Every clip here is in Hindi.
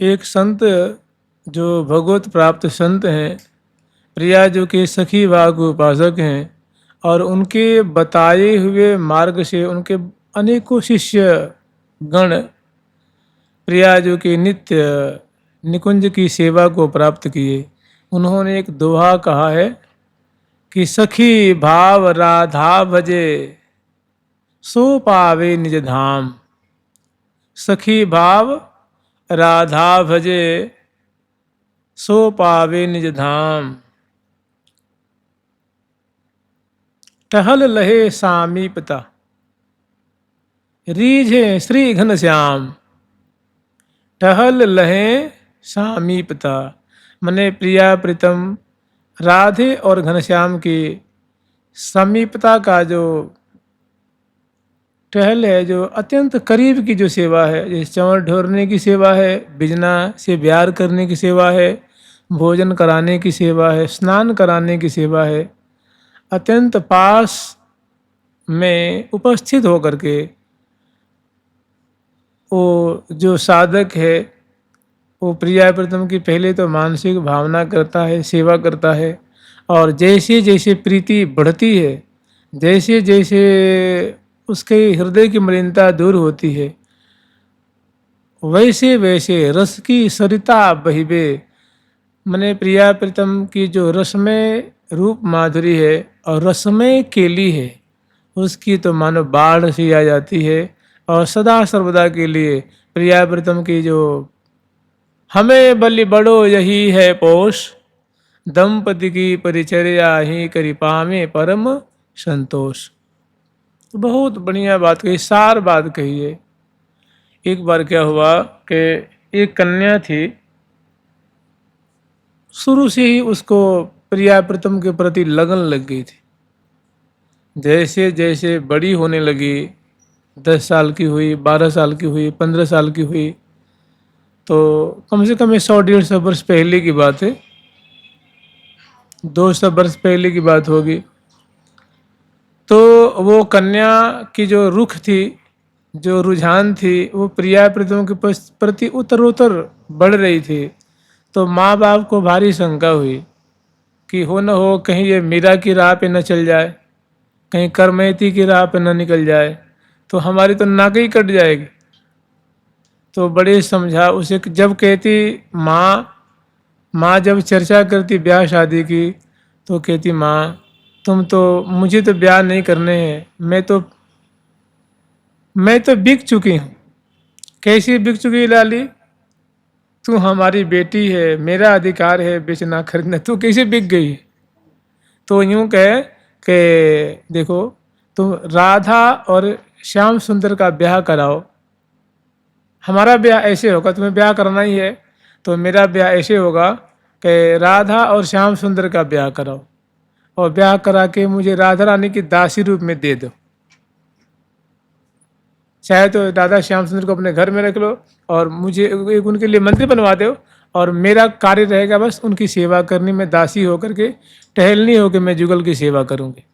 एक संत जो भगवत प्राप्त संत हैं, प्रिया जो कि सखी भाव के उपासक हैं, और उनके बताए हुए मार्ग से उनके अनेकों शिष्य गण प्रिया जो कि नित्य निकुंज की सेवा को प्राप्त किए। उन्होंने एक दोहा कहा है कि सखी भाव राधा भजे सो पावे निज धाम। सखी भाव राधा भजे सो पावे निज धाम। टहल लहे सामीपता रीझे श्री घनश्याम। टहल लहे सामीपता मने प्रिया प्रीतम राधे और घनश्याम की समीपता का जो टहल है, जो अत्यंत करीब की जो सेवा है, जैसे चंवर ढोरने की सेवा है, बिजना से ब्यार करने की सेवा है, भोजन कराने की सेवा है, स्नान कराने की सेवा है, अत्यंत पास में उपस्थित होकर के वो जो साधक है वो प्रिया प्रीतम की पहले तो मानसिक भावना करता है, सेवा करता है, और जैसे जैसे प्रीति बढ़ती है, जैसे जैसे उसके हृदय की मलिनता दूर होती है, वैसे वैसे रस की सरिता बहिबे। मने प्रिया प्रीतम की जो रसमय रूप माधुरी है और रसमय केली है, उसकी तो मानो बाढ़ सी आ जाती है। और सदा सर्वदा के लिए प्रिया प्रीतम की जो हमें बलि बड़ो यही है पोष, दंपति की परिचर्या ही करी पामे परम संतोष। बहुत बढ़िया बात कही, सार बात कही है। एक बार क्या हुआ कि एक कन्या थी, शुरू से ही उसको प्रिया प्रीतम के प्रति लगन लग गई थी। जैसे जैसे बड़ी होने लगी, 10 साल की हुई, 12 साल की हुई, 15 साल की हुई, तो कम से कम 100-150 वर्ष पहले की बात है, 200 वर्ष पहले की बात होगी। तो वो कन्या की जो रुख थी, जो रुझान थी, वो प्रिया प्रीतम के प्रति उत्तरोत्तर बढ़ रही थी। तो माँ बाप को भारी शंका हुई कि हो न हो कहीं ये मीरा की राह पे न चल जाए, कहीं करमैती की राह पे न निकल जाए, तो हमारी तो नाक ही कट जाएगी। तो बड़े समझा उसे, जब कहती माँ जब चर्चा करती ब्याह शादी की, तो कहती माँ तुम तो, मुझे तो ब्याह नहीं करने हैं, मैं तो बिक चुकी हूँ। कैसी बिक चुकी लाली? तू हमारी बेटी है, मेरा अधिकार है बेचना खरीदना, तू कैसे बिक गई? तो यूं कहे कि देखो, तुम राधा और श्याम सुंदर का ब्याह कराओ, हमारा ब्याह ऐसे होगा, तुम्हें ब्याह करना ही है तो मेरा ब्याह ऐसे होगा कि राधा और श्याम सुंदर का ब्याह कराओ, और ब्याह करा के मुझे राधा रानी की दासी रूप में दे दो। चाहे तो राधा श्याम सुंदर को अपने घर में रख लो और मुझे एक उनके लिए मंदिर बनवा दो, और मेरा कार्य रहेगा बस उनकी सेवा करनी, मैं दासी होकर के, टहलनी होकर मैं जुगल की सेवा करूँगी।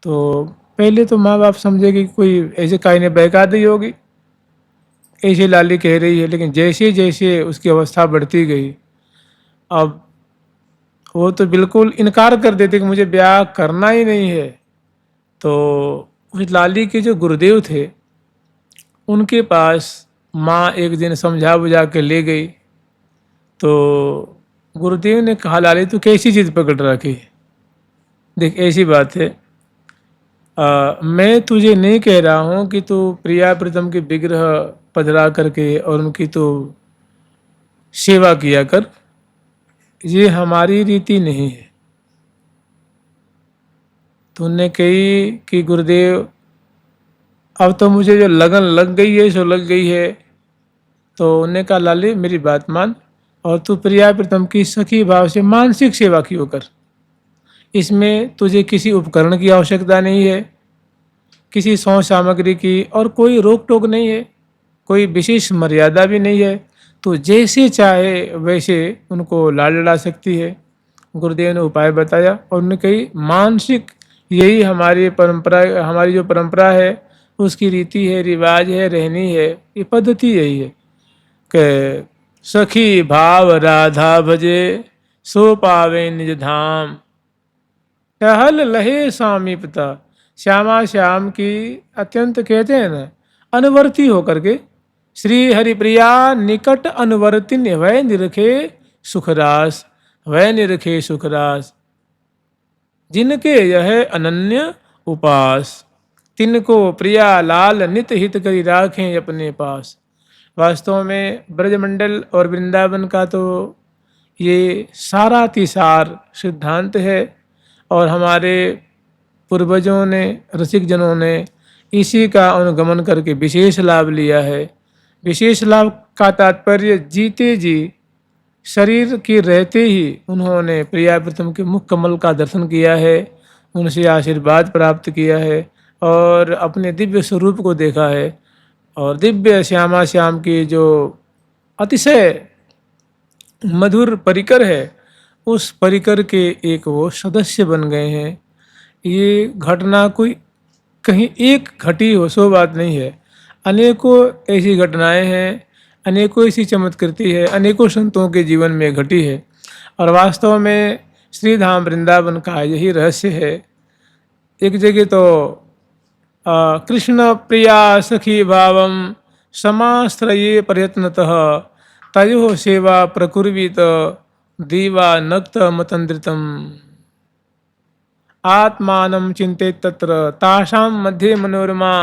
तो पहले तो माँ बाप समझे कि कोई ऐसे काई ने बहका दी होगी, ऐसे लाली कह रही है, लेकिन जैसे जैसे उसकी अवस्था बढ़ती गई, अब वो तो बिल्कुल इनकार कर देते कि मुझे ब्याह करना ही नहीं है। तो उस लाली के जो गुरुदेव थे, उनके पास माँ एक दिन समझा बुझा के ले गई। तो गुरुदेव ने कहा, लाली तू कैसी चीज़ पकड़ रखी? देख ऐसी बात है, मैं तुझे नहीं कह रहा हूँ कि तू प्रिया प्रीतम के विग्रह पधरा करके और उनकी तो सेवा किया कर, ये हमारी रीति नहीं है। तूने कही कि गुरुदेव अब तो मुझे जो लगन लग गई है सो लग गई है, तो उन्होंने कहा लाली मेरी बात मान, और तू प्रिया प्रीतम की सखी भाव से मानसिक सेवा की कर। इसमें तुझे किसी उपकरण की आवश्यकता नहीं है, किसी सौ सामग्री की, और कोई रोक टोक नहीं है, कोई विशेष मर्यादा भी नहीं है। तो जैसे चाहे वैसे उनको लाड लड़ा सकती है। गुरुदेव ने उपाय बताया और उन्होंने कही मानसिक, यही हमारी परंपरा, हमारी जो परंपरा है उसकी रीति है, रिवाज है, रहनी है, ये पद्धति यही है। के सखी भाव राधा भजे, सो पावे निज धाम। टहल लहे सामीपता, श्यामा श्याम की अत्यंत कहते हैं ना अनुवर्ती होकर के, श्री हरिप्रिया निकट अनुवर्तिन वह निरखे सुखरास, वह निरखे सुखरास। जिनके यह अनन्य उपास, तिनको प्रिया लाल नित हित करी राखें अपने पास। वास्तव में ब्रजमंडल और वृंदावन का तो ये सारा तिसार सिद्धांत है, और हमारे पूर्वजों ने, रसिक जनों ने इसी का अनुगमन करके विशेष लाभ लिया है। विशेष लाभ का तात्पर्य जीते जी शरीर के रहते ही उन्होंने प्रिया प्रीतम के मुख कमल का दर्शन किया है, उनसे आशीर्वाद प्राप्त किया है और अपने दिव्य स्वरूप को देखा है। और दिव्य श्यामा श्याम की जो अतिशय मधुर परिकर है, उस परिकर के एक वो सदस्य बन गए हैं। ये घटना कोई कहीं एक घटी हो सो बात नहीं है, अनेकों ऐसी घटनाएं हैं, अनेकों ऐसी चमत्कृति है, अनेकों संतों के जीवन में घटी है। और वास्तव में श्रीधाम वृंदावन का यही रहस्य है। एक जगह तो कृष्ण प्रिया सखी भावम समाश्रये प्रयत्नतः, तयो सेवा प्रकुर्वीत दीवा नक्त मतंद्रितम। आत्मानं चिंतेत तत्र तासां मध्ये मनोरमा,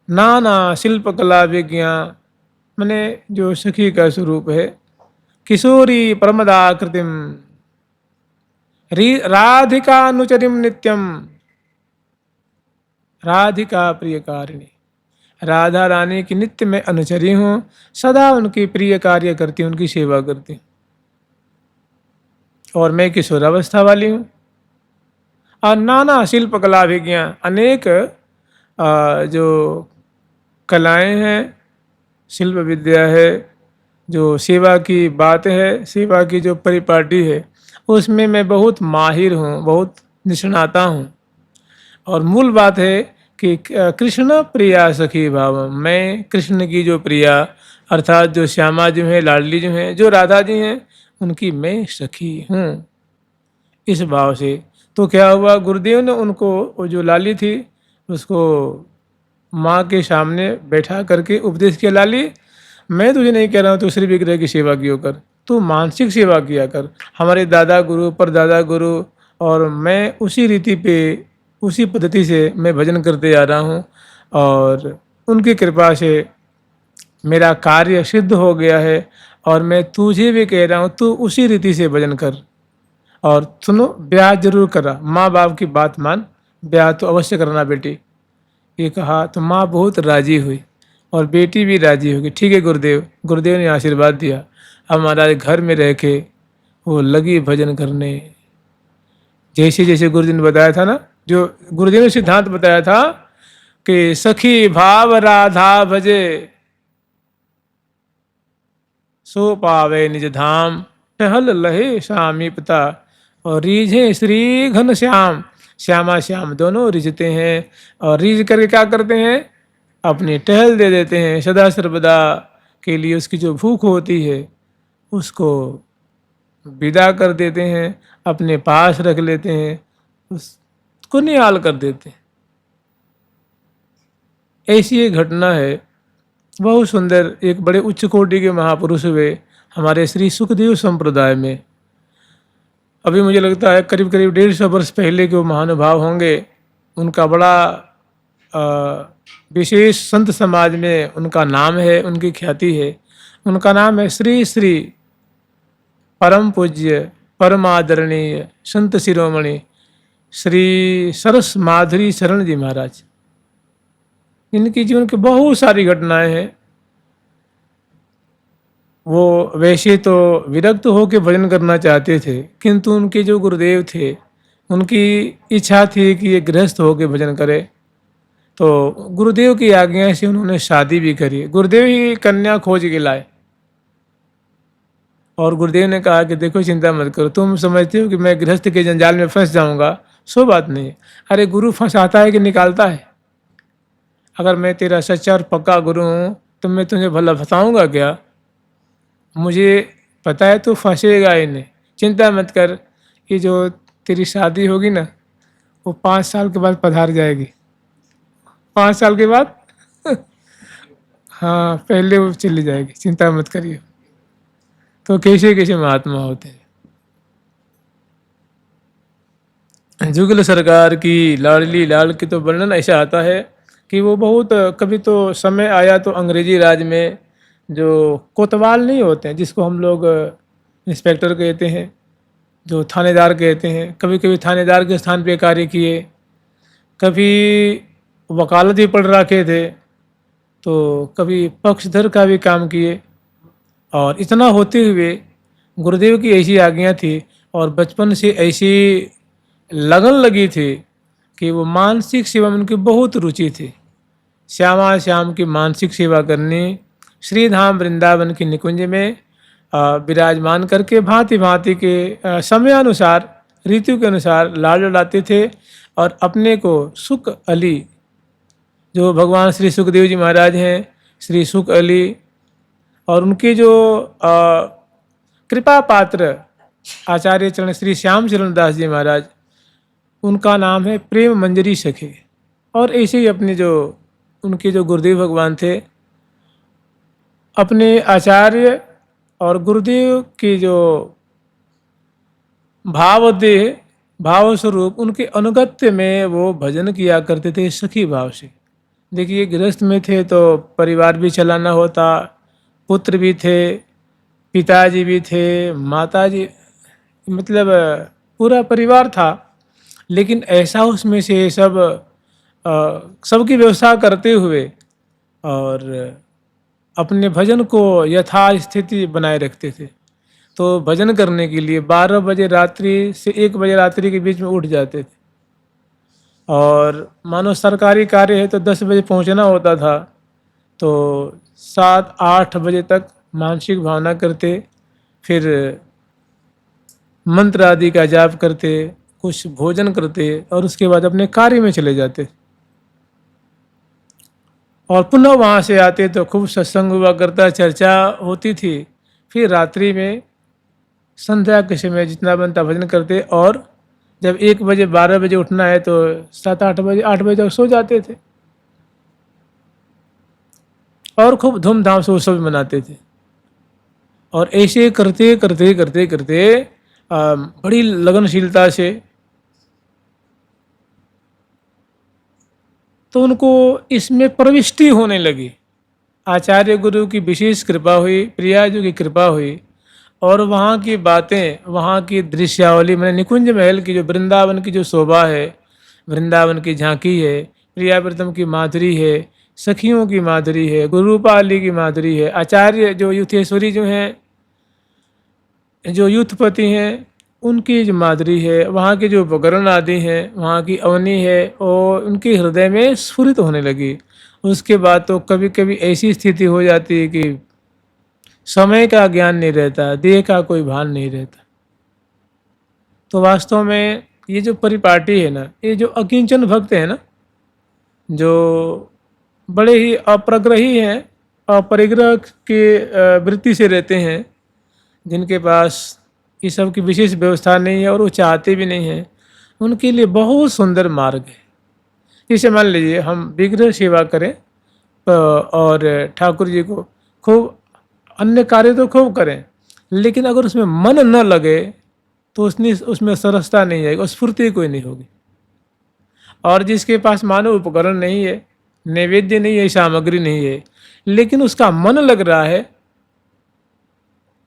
नाना शिल्प कला विज्ञान। मैंने जो सखी का स्वरूप है, किशोरी प्रमदाकृतिम राधिकानुचरिम नित्यम, राधिका प्रियकारिणी, राधा रानी की नित्य में अनुचरी हूँ, सदा उनकी प्रिय कार्य करती हूँ, उनकी सेवा करती हूँ। और मैं किशोरावस्था वाली हूँ। और नाना शिल्प कला विज्ञान, अनेक जो कलाएं हैं, शिल्प विद्या है, जो सेवा की बात है, सेवा की जो परिपाटी है, उसमें मैं बहुत माहिर हूँ, बहुत निष्णाता हूँ। और मूल बात है कि कृष्ण प्रिया सखी भाव, मैं कृष्ण की जो प्रिया अर्थात जो श्यामा जी हैं, लाडली जो हैं, जो राधा जी हैं, उनकी मैं सखी हूँ। इस भाव से तो क्या हुआ, गुरुदेव ने उनको, वो जो लाली थी उसको माँ के सामने बैठा करके उपदेश किया, लाली मैं तुझे नहीं कह रहा हूँ तू श्री विग्रह की सेवा किया कर, तू मानसिक सेवा किया कर। हमारे दादा गुरु परदादा गुरु और मैं उसी रीति पे, उसी पद्धति से मैं भजन करते आ रहा हूँ, और उनकी कृपा से मेरा कार्य सिद्ध हो गया है। और मैं तुझे भी कह रहा हूँ तू उसी रीति से भजन कर। और सुनो, ब्याह जरूर करा, माँ बाप की बात मान, ब्याह तो अवश्य करना बेटी। ये कहा तो माँ बहुत राजी हुई और बेटी भी राजी होगी। ठीक है गुरुदेव, गुरुदेव ने आशीर्वाद दिया। अब महाराज घर में रह के वो लगी भजन करने, जैसे जैसे गुरुजी ने बताया था ना, जो गुरुदेव ने सिद्धांत बताया था कि सखी भाव राधा भजे, सो पावे निज धाम, टहल लहे सामीपता। और रीझे श्री घन श्याम, श्यामा श्याम दोनों रिझते हैं। और रीझ करके क्या करते हैं, अपनी टहल दे देते हैं। सदा सर्वदा के लिए उसकी जो भूख होती है उसको विदा कर देते हैं, अपने पास रख लेते हैं, उसको निहाल कर देते हैं। ऐसी एक घटना है, बहुत सुंदर। एक बड़े उच्च कोटि के महापुरुष हुए हमारे श्री सुखदेव संप्रदाय में। अभी मुझे लगता है करीब करीब 150 वर्ष पहले के वो महानुभाव होंगे। उनका बड़ा विशेष संत समाज में उनका नाम है, उनकी ख्याति है। उनका नाम है श्री श्री परम पूज्य परमादरणीय संत शिरोमणि श्री सरस माधुरी शरण जी महाराज। इनकी जीवन की बहुत सारी घटनाएं हैं। वो वैसे तो विरक्त होकर भजन करना चाहते थे, किंतु उनके जो गुरुदेव थे उनकी इच्छा थी कि ये गृहस्थ होकर भजन करे। तो गुरुदेव की आज्ञा से उन्होंने शादी भी करी। गुरुदेव ही कन्या खोज के लाए और गुरुदेव ने कहा कि देखो चिंता मत करो, तुम समझते हो कि मैं गृहस्थ के जंजाल में फंस जाऊंगा, सो बात नहीं। अरे गुरु फंसाता है कि निकालता है। अगर मैं तेरा सच्चा और पक्का गुरु हूँ तो मैं तुझे भला फंसाऊँगा क्या? मुझे पता है तू फंसेगा ही नहीं, चिंता मत कर। ये जो तेरी शादी होगी ना, वो 5 साल के बाद पधार जाएगी। 5 साल के बाद हाँ, पहले वो चली जाएगी, चिंता मत करिए। तो कैसे कैसे महात्मा होते हैं। जुगल सरकार की लाडली लाल की तो वर्णन ऐसा आता है कि वो बहुत, कभी तो समय आया तो अंग्रेजी राज में जो कोतवाल नहीं होते हैं, जिसको हम लोग इंस्पेक्टर कहते हैं, जो थानेदार कहते हैं, कभी कभी थानेदार के स्थान पे कार्य किए, कभी वकालत भी पढ़ रखे थे, तो कभी पक्षधर का भी काम किए। और इतना होते हुए गुरुदेव की ऐसी आज्ञा थी और बचपन से ऐसी लगन लगी थी कि वो मानसिक सेवा में उनकी बहुत रुचि थी। श्यामा श्याम की मानसिक सेवा करनी, श्री धाम वृंदावन की निकुंज में विराजमान करके भांति भांति के समयानुसार, ऋतु के अनुसार लाड लड़ाते थे। और अपने को सुख अली, जो भगवान श्री सुखदेव जी महाराज हैं, श्री सुख अली, और उनके जो कृपा पात्र आचार्य चरण श्री श्याम चरण दास जी महाराज, उनका नाम है प्रेम मंजरी सखे। और ऐसे ही अपने जो उनके जो गुरुदेव भगवान थे, अपने आचार्य और गुरुदेव की जो भावदेह भाव स्वरूप उनके अनुगत्य में वो भजन किया करते थे सखी भाव से। देखिए, गृहस्थ में थे तो परिवार भी चलाना होता, पुत्र भी थे, पिताजी भी थे, माताजी, मतलब पूरा परिवार था। लेकिन ऐसा उसमें से सबकी व्यवस्था करते हुए और अपने भजन को यथास्थिति बनाए रखते थे। तो भजन करने के लिए 12 बजे रात्रि से 1 बजे रात्रि के बीच में उठ जाते थे। और मानो सरकारी कार्य है तो 10 बजे पहुंचना होता था, तो 7-8 बजे तक मानसिक भावना करते, फिर मंत्र आदि का जाप करते, कुछ भोजन करते और उसके बाद अपने कार्य में चले जाते। और पुनः वहाँ से आते तो खूब सत्संग हुआ करता, चर्चा होती थी। फिर रात्रि में संध्या के समय जितना बनता भजन करते, और जब 1 बजे 12 बजे उठना है तो 7-8 बजे 8 बजे तक सो जाते थे और खूब धूमधाम से उत्सव मनाते थे। और ऐसे करते करते करते करते बड़ी लगनशीलता से तो उनको इसमें प्रविष्टि होने लगी। आचार्य गुरु की विशेष कृपा हुई, प्रियाजू की कृपा हुई, और वहाँ की बातें, वहाँ की दृश्यावली, मैंने निकुंज महल की जो वृंदावन की जो शोभा है, वृंदावन की झांकी है, प्रियाव्रतम की माधुरी है, सखियों की माधुरी है, गुरुपाली की माधुरी है, आचार्य जो युथेश्वरी जो हैं, जो युथपति हैं, उनकी जो माधुरी है, वहाँ के जो उपकरण आदि हैं, वहाँ की अवनी है, और उनके हृदय में स्फुरित होने लगी। उसके बाद तो कभी कभी ऐसी स्थिति हो जाती है कि समय का ज्ञान नहीं रहता, देह का कोई भान नहीं रहता। तो वास्तव में ये जो परिपाटी है ना, ये जो अकिंचन भक्त है ना, जो बड़े ही अप्रग्रही हैं, अपरिग्रह के वृत्ति से रहते हैं, जिनके पास इस सब की विशेष व्यवस्था नहीं है और वो चाहते भी नहीं हैं, उनके लिए बहुत सुंदर मार्ग है। जैसे मान लीजिए हम विग्रह सेवा करें और ठाकुर जी को खूब, अन्य कार्य तो खूब करें, लेकिन अगर उसमें मन न लगे तो उसमें सरसता नहीं आएगी और स्फूर्ति कोई नहीं होगी। और जिसके पास मानव उपकरण नहीं है, नैवेद्य नहीं है, सामग्री नहीं है, लेकिन उसका मन लग रहा है,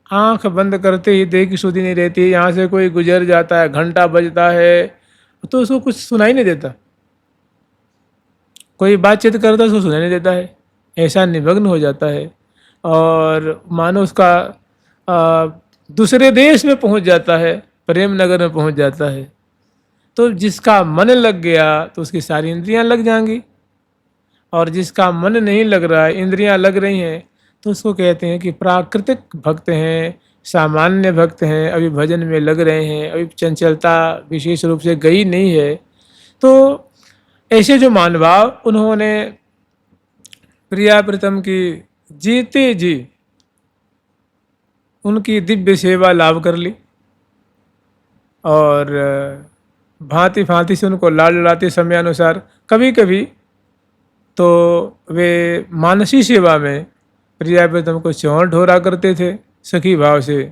आंख बंद करते ही देह की सुधि नहीं रहती, यहाँ से कोई गुजर जाता है, घंटा बजता है तो उसको कुछ सुनाई नहीं देता, कोई बातचीत करता है उसको सुनाई नहीं देता है, ऐसा निमग्न हो जाता है। और मानो उसका दूसरे देश में पहुंच जाता है, प्रेम नगर में पहुंच जाता है। तो जिसका मन लग गया तो उसकी सारी इंद्रियां लग जाएंगी, और जिसका मन नहीं लग रहा है, इंद्रियां लग रही हैं, तो उसको कहते हैं कि प्राकृतिक भक्त हैं, सामान्य भक्त हैं, अभी भजन में लग रहे हैं, अभी चंचलता विशेष रूप से गई नहीं है। तो ऐसे जो महानुभाव, उन्होंने प्रिया प्रीतम की जीते जी उनकी दिव्य सेवा लाभ कर ली और भांति भांति से उनको लाड़ लड़ाते समय अनुसार कभी कभी तो वे मानसी सेवा में प्रिया प्रीतम को चौड़ ढोरा करते थे सखी भाव से।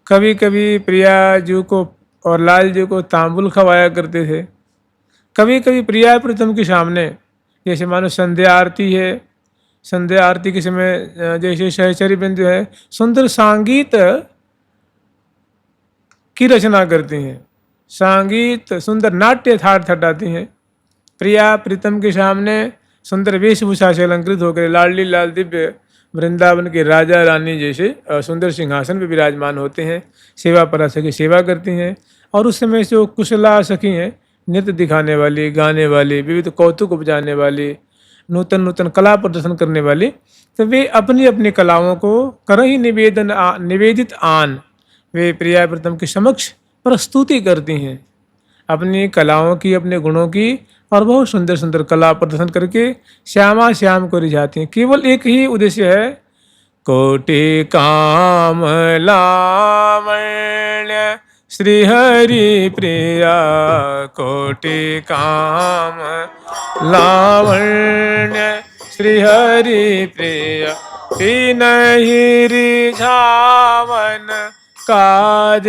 कभी कभी प्रिया जी को और लाल जी को तांबुल खवाया करते थे। कभी कभी प्रिया प्रीतम के सामने जैसे मानो संध्या आरती है, संध्या आरती के समय जैसे सहचरी बिंदु है सुंदर संगीत की रचना करती हैं, संगीत सुंदर नाट्य थाट थटाती हैं। प्रिया प्रीतम के सामने सुंदर वेशभूषा से अलंकृत होकर लाडली लाल दिव्य वृंदावन के राजा रानी जैसे सुंदर सिंहासन पर विराजमान होते हैं, सेवा पराशर की सेवा करती हैं। और उस समय जो कुशला सखी हैं, नृत्य दिखाने वाली, गाने वाली, विविध कौतुक उपजाने वाली, नूतन नूतन कला प्रदर्शन करने वाली, तो वे अपनी अपनी कलाओं को कर ही निवेदित आन वे प्रिया प्रीतम के समक्ष प्रस्तुति करती हैं अपनी कलाओं की, अपने गुणों की, और बहुत सुंदर सुंदर कला प्रदर्शन करके श्यामा श्याम को रिझाती हैं। केवल एक ही उद्देश्य है, कोटि काम लावण्य श्री हरि प्रिया, कोटि काम लावण्य श्री हरि प्रिया, तीनहि रिझावन काज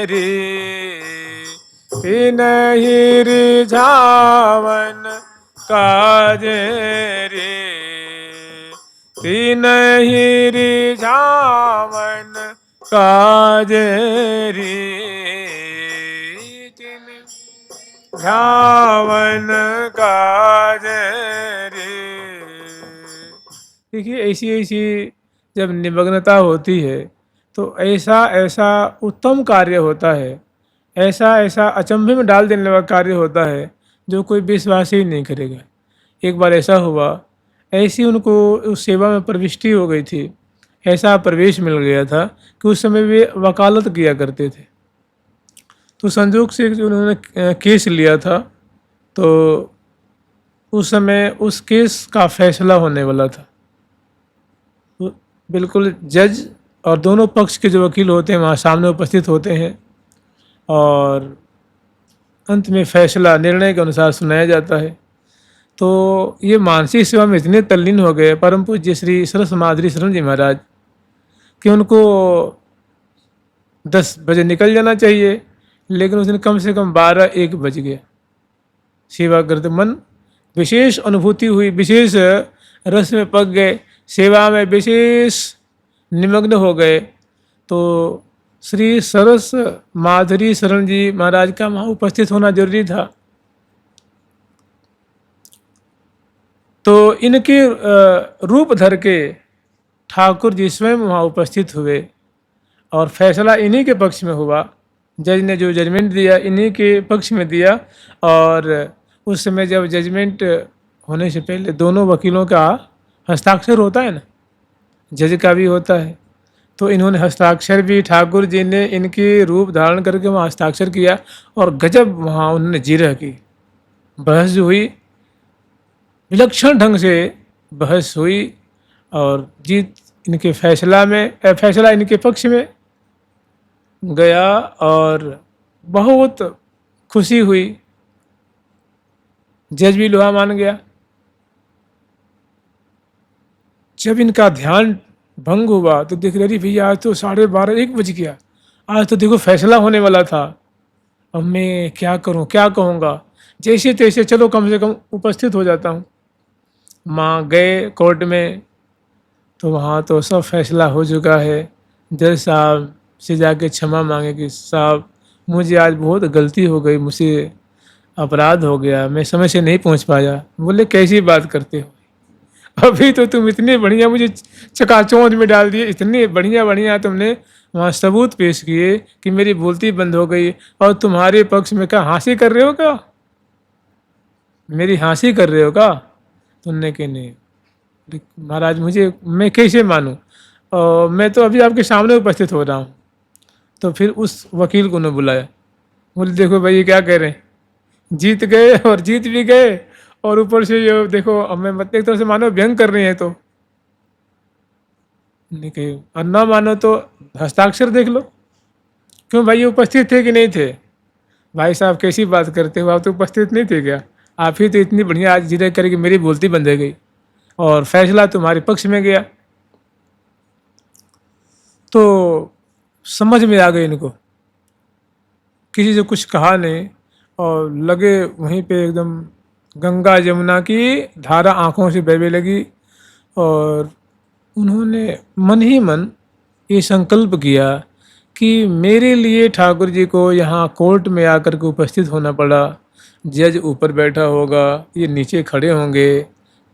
रे, तीनहि रिझावन काज रे, तीनहि रिझावन काज रे, झावन काज रे। देखिए ऐसी ऐसी जब निमग्नता होती है तो ऐसा ऐसा उत्तम कार्य होता है, ऐसा ऐसा अचंभे में डाल देने वाला कार्य होता है जो कोई विश्वास ही नहीं करेगा। एक बार ऐसा हुआ, ऐसी उनको उस सेवा में प्रविष्टि हो गई थी, ऐसा प्रवेश मिल गया था कि उस समय वे वकालत किया करते थे। तो संजोग से जो उन्होंने केस लिया था तो उस समय उस केस का फैसला होने वाला था। तो बिल्कुल जज और दोनों पक्ष के जो वकील होते हैं वहाँ सामने उपस्थित होते हैं और अंत में फैसला निर्णय के अनुसार सुनाया जाता है। तो ये मानसिक सेवा में इतने तल्लीन हो गए परम पूज्य श्री सरस माधुरी शरण जी महाराज कि उनको 10 बजे निकल जाना चाहिए, लेकिन उस दिन कम से कम 12-1 बज गए। सेवा करते मन विशेष अनुभूति हुई, विशेष रस में पक गए, सेवा में विशेष निमग्न हो गए। तो श्री सरस माधुरी शरण जी महाराज का वहाँ उपस्थित होना जरूरी था। तो इनके रूप धर के ठाकुर जी स्वयं वहाँ उपस्थित हुए और फैसला इन्हीं के पक्ष में हुआ। जज ने जो जजमेंट दिया इन्हीं के पक्ष में दिया। और उस समय जब जजमेंट होने से पहले दोनों वकीलों का हस्ताक्षर होता है ना, जज का भी होता है, तो इन्होंने हस्ताक्षर भी ठाकुर जी ने इनकी रूप धारण करके वहाँ हस्ताक्षर किया और गजब वहाँ उन्होंने जिरह की। बहस हुई, विलक्षण ढंग से बहस हुई और जीत इनके फैसला इनके पक्ष में गया और बहुत खुशी हुई। जज भी लोहा मान गया। जब इनका ध्यान भंग हुआ तो देख रही भैया आज तो 12:30-1 बज गया, आज तो देखो फैसला होने वाला था, अब मैं क्या करूं, क्या कहूँगा। जैसे तैसे चलो कम से कम उपस्थित हो जाता हूँ। माँ गए कोर्ट में तो वहाँ तो सब फैसला हो चुका है। जज साहब से जाके क्षमा मांगे कि साहब मुझे आज बहुत गलती हो गई, मुझसे अपराध हो गया, मैं समय से नहीं पहुँच पाया। बोले कैसी बात करते हो, अभी तो तुम इतने बढ़िया मुझे चकाचौंध में डाल दिए, इतने बढ़िया तुमने वहाँ सबूत पेश किए कि मेरी बोलती बंद हो गई और तुम्हारे पक्ष में क्या हंसी कर रहे हो, क्या मेरी हंसी कर रहे हो क्या? तुमने कि नहीं महाराज मैं कैसे मानूं, मैं तो अभी आपके सामने उपस्थित हो रहा हूँ। तो फिर उस वकील को ने बुलाया, बोले देखो भाई ये क्या कह रहे हैं, जीत गए और जीत भी गए और ऊपर से ये देखो हमें मत एक तरह से मानो व्यंग कर रही है, तो नहीं कही और ना मानो तो हस्ताक्षर देख लो। क्यों भाई, ये उपस्थित थे कि नहीं थे? भाई साहब कैसी बात करते हो, आप तो उपस्थित नहीं थे क्या? आप ही तो इतनी बढ़िया आज जिरह करके मेरी बोलती बंद हो गई और फैसला तुम्हारे पक्ष में गया। तो समझ में आ गई इनको, किसी से कुछ कहा नहीं और लगे वहीं पे एकदम गंगा जमुना की धारा आंखों से बहने लगी। और उन्होंने मन ही मन ये संकल्प किया कि मेरे लिए ठाकुर जी को यहाँ कोर्ट में आकर के उपस्थित होना पड़ा, जज ऊपर बैठा होगा, ये नीचे खड़े होंगे,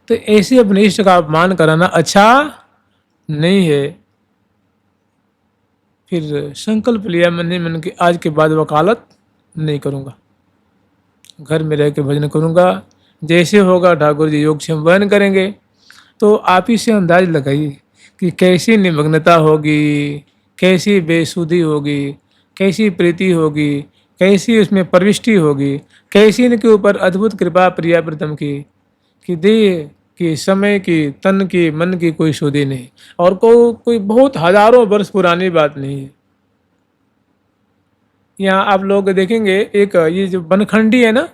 तो ऐसे अपने इष्ट का अपमान कराना अच्छा नहीं है। फिर संकल्प लिया मन ही मन कि आज के बाद वकालत नहीं करूँगा, घर में रह के भजन करूँगा, जैसे होगा ठाकुर जी योगक्षेम बयान करेंगे। तो आप ही से अंदाज लगाइए कि कैसी निमग्नता होगी, कैसी बेसुधी होगी, कैसी प्रीति होगी, कैसी उसमें प्रविष्टि होगी, कैसी इनके ऊपर अद्भुत कृपा प्रिया प्रथम की कि देह की, समय की, तन की, मन की कोई सुधि नहीं। और कोई बहुत हजारों वर्ष पुरानी बात नहीं है। यहाँ आप लोग देखेंगे एक ये जो बनखंडी है ना,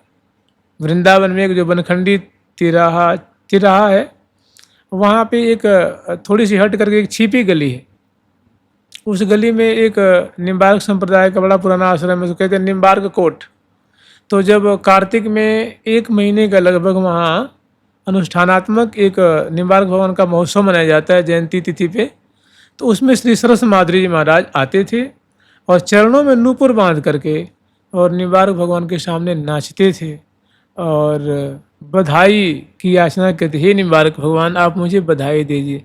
वृंदावन में एक जो बनखंडी तिराहा तिराहा है, वहाँ पे एक थोड़ी सी हट करके एक छिपी गली है। उस गली में एक निम्बार्क संप्रदाय का बड़ा पुराना आश्रम है, उसको कहते हैं निम्बार्क कोट। तो जब कार्तिक में एक महीने का लगभग वहाँ अनुष्ठानात्मक एक निम्बार्क भगवान का महोत्सव मनाया जाता है जयंती तिथि पे, तो उसमें श्री सरस माधुरी जी महाराज आते थे और चरणों में नूपुर बांध करके और निम्बार्क भगवान के सामने नाचते थे और बधाई की याचना करते, हे निम्बार्क भगवान आप मुझे बधाई दीजिए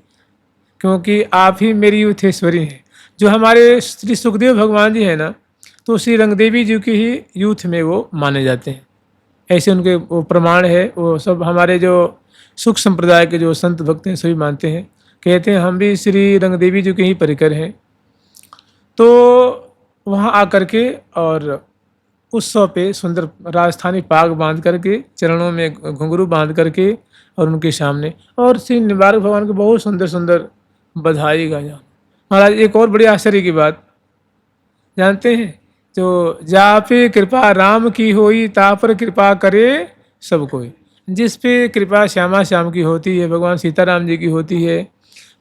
क्योंकि आप ही मेरी यूथेश्वरी हैं। जो हमारे श्री सुखदेव भगवान जी हैं ना, तो श्री रंगदेवी जी की ही यूथ में वो माने जाते हैं, ऐसे उनके वो प्रमाण है। वो सब हमारे जो सुख संप्रदाय के जो संत भक्त हैं सभी मानते हैं, कहते हैं हम भी श्री रंगदेवी जी के ही परिकर हैं। तो वहाँ आकर के और उत्सव पे सुंदर राजस्थानी पाग बांध करके, चरणों में घुंघरू बांध करके और उनके सामने और श्री निवारक भगवान के बहुत सुंदर सुंदर बधाई गाया। महाराज एक और बड़ी आश्चर्य की बात जानते हैं, तो जा पे कृपा राम की होई ता पर कृपा करे सब कोई। जिस पे कृपा श्यामा श्याम की होती है, भगवान सीताराम जी की होती है,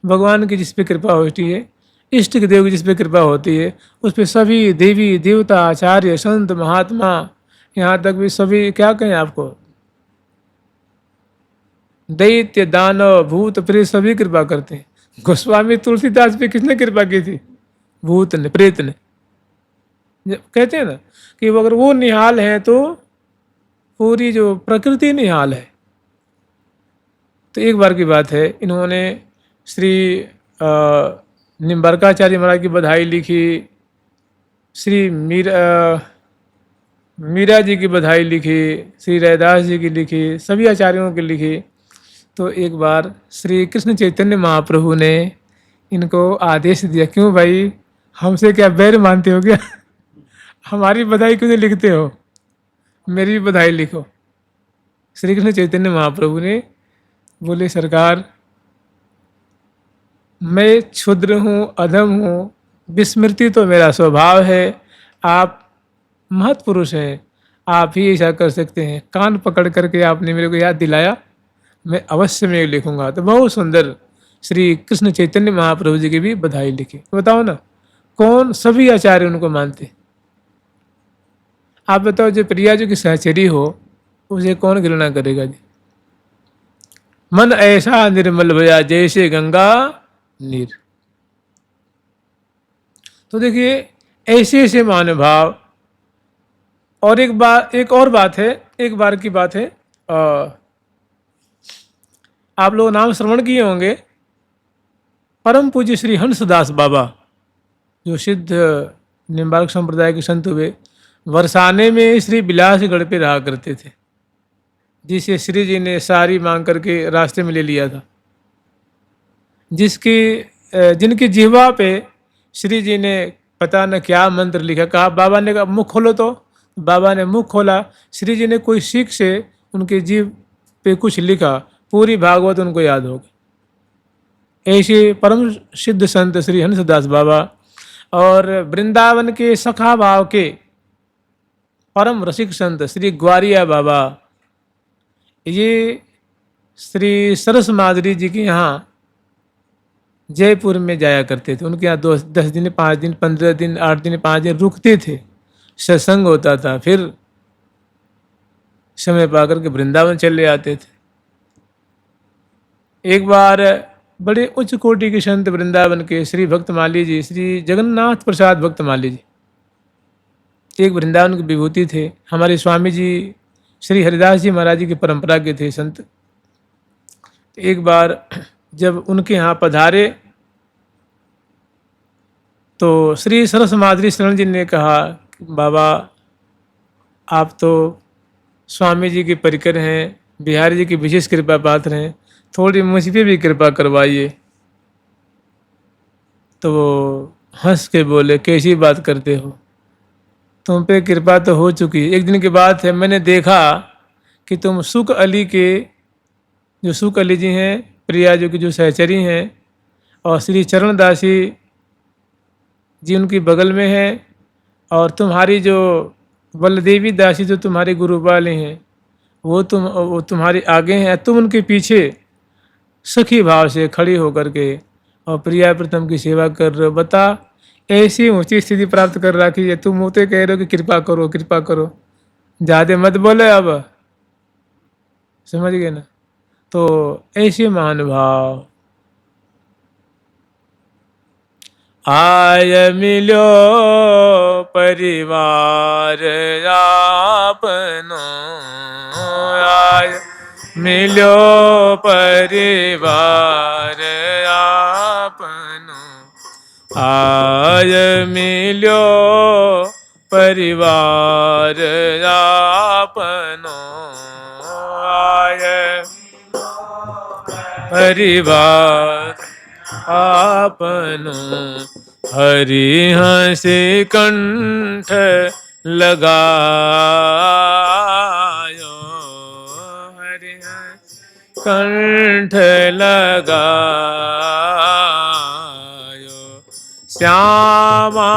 भगवान की जिस पे कृपा होती है, इष्ट के देव की जिस पे कृपा होती है, उस पे सभी देवी देवता आचार्य संत महात्मा, यहाँ तक भी सभी क्या कहें आपको, दैत्य दानव भूत प्रेत सभी कृपा करते हैं। गोस्वामी तुलसीदास पे किसने कृपा की थी? भूत ने, प्रेत ने। कहते हैं ना कि अगर वो निहाल है तो पूरी जो प्रकृति निहाल है। तो एक बार की बात है, इन्होंने श्री निम्बार्काचार्य महाराज की बधाई लिखी, श्री मीरा जी की बधाई लिखी, श्री रैदास जी की लिखी, सभी आचार्यों की लिखी। तो एक बार श्री कृष्ण चैतन्य महाप्रभु ने इनको आदेश दिया, क्यों भाई हमसे क्या बैर मानते हो क्या? हमारी बधाई क्यों नहीं लिखते हो, मेरी भी बधाई लिखो। श्री कृष्ण चैतन्य महाप्रभु ने बोले, सरकार मैं क्षुद्र हूँ, अधम हूँ, विस्मृति तो मेरा स्वभाव है, आप महत्पुरुष हैं, आप ही ऐसा कर सकते हैं। कान पकड़ करके आपने मेरे को याद दिलाया, मैं अवश्य में लिखूंगा। तो बहुत सुंदर श्री कृष्ण चैतन्य महाप्रभु जी की भी बधाई लिखी। बताओ ना, कौन सभी आचार्य उनको मानते? आप बताओ, जो प्रिया जी की सहचरी हो उसे कौन घृणा करेगा जी? मन ऐसा निर्मल भया जैसे गंगा नीर। तो देखिए ऐसे ऐसे महानुभाव। और एक और बात है, एक बार की बात है, आप लोग नाम श्रवण किए होंगे, परम पूज्य श्री हंसदास बाबा जो सिद्ध निम्बार्क संप्रदाय के संत हुए, बरसाने में श्री बिलासगढ़ पे रहा करते थे, जिसे श्री जी ने सारी मांग करके रास्ते में ले लिया था, जिनकी जिह्वा पे श्री जी ने पता न क्या मंत्र लिखा। कहा, बाबा ने कहा मुख खोलो, तो बाबा ने मुख खोला, श्री जी ने कोई सीख से उनके जीव पे कुछ लिखा, पूरी भागवत उनको याद हो गई। ऐसे परम सिद्ध संत श्री हंसदास बाबा और वृंदावन के सखा भाव के परम रसिक संत श्री ग्वारिया बाबा, ये श्री सरस माधुरी जी के यहाँ जयपुर में जाया करते थे। उनके यहाँ 10 दिन, 5 दिन, 15 दिन, 8 दिन, 5 दिन रुकते थे, सत्संग होता था, फिर समय पाकर के वृंदावन चले आते थे। एक बार बड़े उच्च कोटि के संत वृंदावन के श्री भक्तमाली जी, श्री जगन्नाथ प्रसाद भक्तमाली जी, एक वृंदावन के विभूति थे। हमारे स्वामी जी श्री हरिदास जी महाराज जी की परंपरा के थे संत। एक बार जब उनके यहाँ पधारे तो श्री सरस माधुरी शरण जी ने कहा, बाबा आप तो स्वामी जी के परिकर हैं, बिहारी जी की विशेष कृपा पात्र हैं, थोड़ी मुझ पे भी कृपा करवाइए। तो वो हंस के बोले, कैसी बात करते हो, तुम पे कृपा तो हो चुकी। एक दिन की बात है, मैंने देखा कि तुम सुख अली के, जो सुख अली जी हैं प्रिया जी की जो सहचरी हैं, और श्री चरणदासी जी उनकी बगल में है, और तुम्हारी जो बलदेवी दासी जो तुम्हारे गुरु वाले हैं वो तुम्हारे आगे हैं, तुम उनके पीछे सखी भाव से खड़ी होकर के और प्रिया प्रथम की सेवा कर रहे हो। बता, ऐसी ऊंची स्थिति प्राप्त कर रखी है, तुम मुँहते कह रहे हो कि कृपा करो कृपा करो, ज़्यादा मत बोले। अब समझ गए ना। तो ऐसे महानुभाव आय मिलो परिवार आपनो, आय मिलो परिवार आपनो, आय मिलो परिवार आपनो, आय परिवार आपनो, हरि हंसी कंठ लगायो, हरि हंसी कंठ लगायो, श्यामा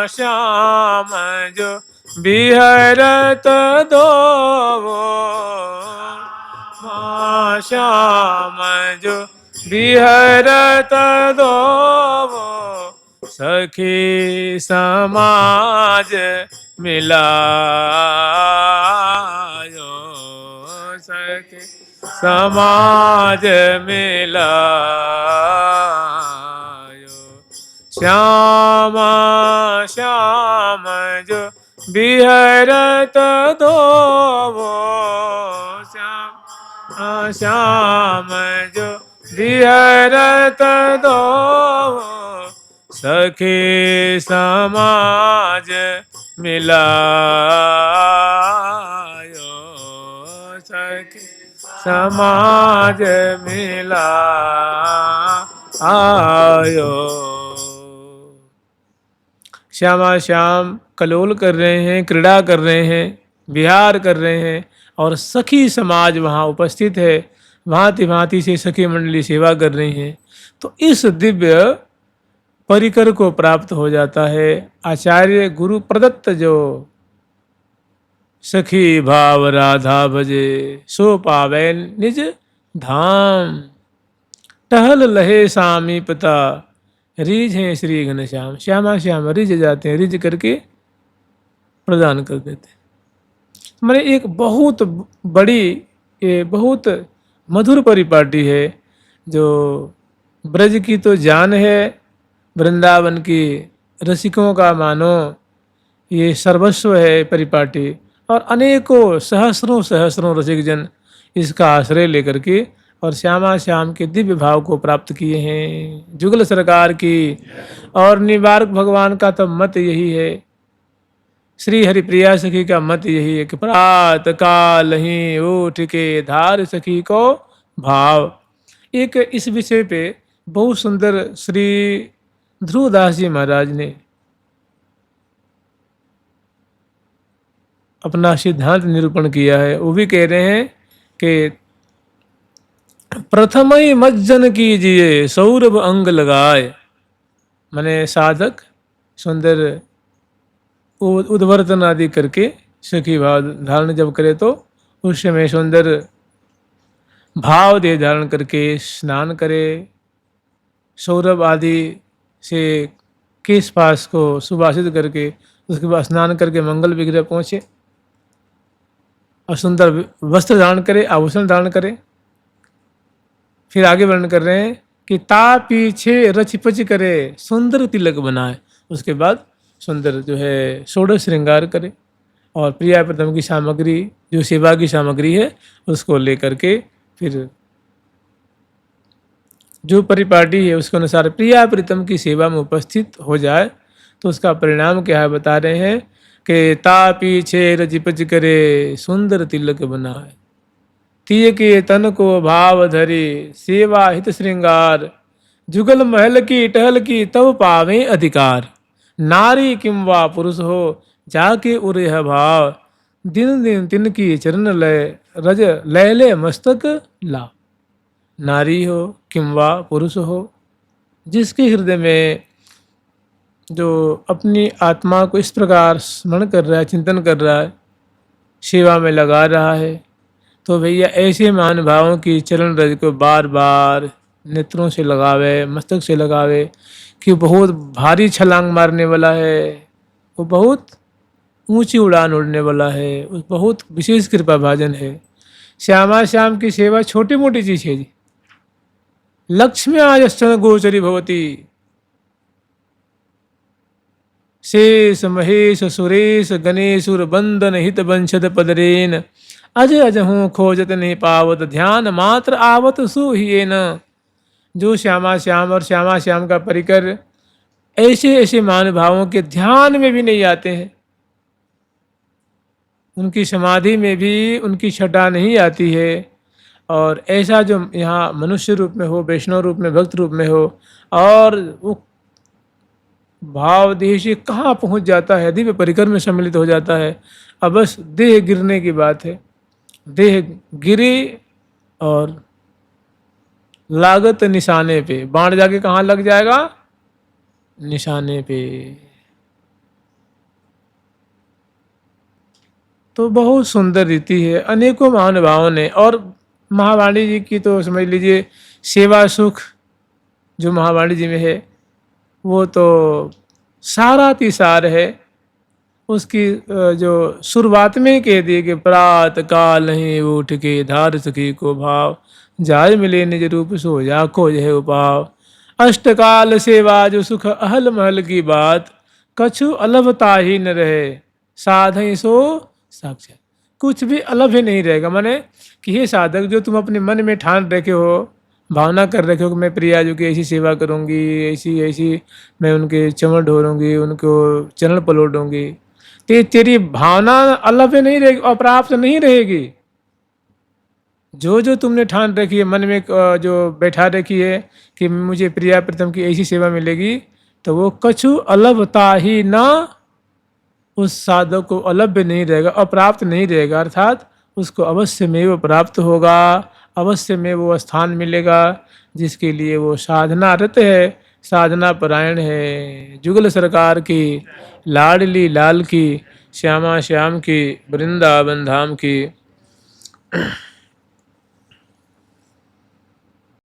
श्याम जो बिहरत दोवो, श्याम जो बिहरत दोवो, सखी समाज मिलायो, सखी समाज मिलायो, श्यामा श्याम जो बिहरत दोवो, श्याम जो बिहरत दोवो, सखी समाज मिलायो, सखी समाज मिलायो। श्यामा श्याम कलोल कर रहे हैं, क्रीड़ा कर रहे हैं, विहार कर रहे हैं, और सखी समाज वहाँ उपस्थित है, भांति भांति से सखी मंडली सेवा कर रही हैं। तो इस दिव्य परिकर को प्राप्त हो जाता है आचार्य गुरु प्रदत्त जो सखी भाव राधा भजे, सो पावे निज धाम, टहल लहे सामीपता, रिज हैं श्री घनश्याम। श्यामा श्याम रिज जाते हैं, रिज करके प्रदान कर देते हैं। मैंने एक बहुत बड़ी, ये बहुत मधुर परिपाटी है, जो ब्रज की तो जान है, वृंदावन की रसिकों का मानो ये सर्वस्व है परिपाटी, और अनेकों सहस्रों सहस्रों रसिक जन इसका आश्रय लेकर के और श्यामा श्याम के दिव्य भाव को प्राप्त किए हैं। जुगल सरकार की और निवारक भगवान का तो मत यही है, श्री हरिप्रिया सखी का मत यही है कि प्रात काल ही उठ के धार सखी को भाव। एक इस विषय पे बहुत सुंदर श्री ध्रुवदास जी महाराज ने अपना सिद्धांत निरूपण किया है। वो भी कह रहे हैं कि प्रथम ही मज्जन कीजिए सौरभ अंग लगाए। माने साधक सुंदर उद्वर्तन आदि करके सखी भाव धारण जब करे तो उस समय सुंदर भाव देह धारण करके स्नान करे, सौरभ आदि से केश पास को सुभाषित करके उसके बाद स्नान करके मंगल विग्रह पहुँचे और सुंदर वस्त्र धारण करे, आभूषण धारण करे। फिर आगे वर्णन कर रहे हैं कि ता पीछे रच पच करे सुंदर तिलक बनाए। उसके बाद सुंदर जो है षोडश श्रृंगार करे और प्रिया प्रथम की सामग्री जो सेवा की सामग्री है उसको लेकर के फिर जो परिपाटी है उसके अनुसार प्रिया प्रीतम की सेवा में उपस्थित हो जाए तो उसका परिणाम क्या है बता रहे हैं कि ता पीछे रच पच करे सुंदर तिलक बनाए। तिय के तन को भाव धरे सेवा हित श्रृंगार, जुगल महल की टहल की तब पावे अधिकार। नारी किंवा पुरुष हो जाके उरेह भाव, दिन दिन तिनकी चरण लय रज लय ले मस्तक ला। नारी हो किंवा पुरुष हो, जिसके हृदय में जो अपनी आत्मा को इस प्रकार स्मरण कर रहा है, चिंतन कर रहा है, सेवा में लगा रहा है, तो भैया ऐसे महानुभावों की चरण रज को बार बार नेत्रों से लगावे, मस्तक से लगावे कि बहुत भारी छलांग मारने वाला है, वो बहुत ऊंची उड़ान उड़ने वाला है, वो बहुत विशेष कृपा भाजन है। श्यामा श्याम की सेवा छोटी मोटी चीज है जी। लक्ष्म्या यश्चन गोचरी भवती, शेष महेश सुरेश गणेशुर बंदन हित वंशद पदरेन, अज अजहूँ खोजत नहीं पावत ध्यान मात्र आवत सुहिए न। जो श्यामा श्याम और श्यामा श्याम का परिकर ऐसे ऐसे महानुभावों के ध्यान में भी नहीं आते हैं, उनकी समाधि में भी उनकी छटा नहीं आती है, और ऐसा जो यहाँ मनुष्य रूप में हो, वैष्णव रूप में, भक्त रूप में हो, और वो भाव देह से कहाँ पहुँच जाता है, दिव्य परिकर में सम्मिलित हो जाता है। अब बस देह गिरने की बात है, देह गिरे और लागत निशाने पे, बाण जाके कहाँ लग जाएगा, निशाने पे। तो बहुत सुंदर रीति है, अनेकों महानुभावों ने, और महावाणी जी की तो समझ लीजिए सेवा सुख जो महावाणी जी में है वो तो सारा तिसार है। उसकी जो शुरुआत में कह दिए कि प्रात काल नहीं उठ के धार सखी को भाव, जाय मिले निज रूप सो जा खोज है उपाव। अष्टकाल सेवा जो सुख अहल महल की बात, कछु अलभता ही न रहे साधई सो साक्षात। कुछ भी अलभ ही नहीं रहेगा, माने कि हे साधक जो तुम अपने मन में ठान रखे हो, भावना कर रखे हो कि मैं प्रिया जी की ऐसी सेवा करूंगी, ऐसी ऐसी मैं उनके चमड़ ढोरूंगी, उनको चरण पलोटूंगी, तो तेरी भावना अलभ नहीं रहेगी, अप्राप्त नहीं रहेगी। जो जो तुमने ठान रखी है, मन में जो बैठा रखी है कि मुझे प्रिया प्रीतम की ऐसी सेवा मिलेगी, तो वो कछु अलभता ही ना, उस साधक को अलभ्य नहीं रहेगा, अप्राप्त नहीं रहेगा, अर्थात उसको अवश्य में वो प्राप्त होगा, अवश्य में वो स्थान मिलेगा जिसके लिए वो साधनारत है, साधना परायण है। जुगल सरकार की, लाडली लाल की, श्यामा श्याम की, वृंदावन धाम की।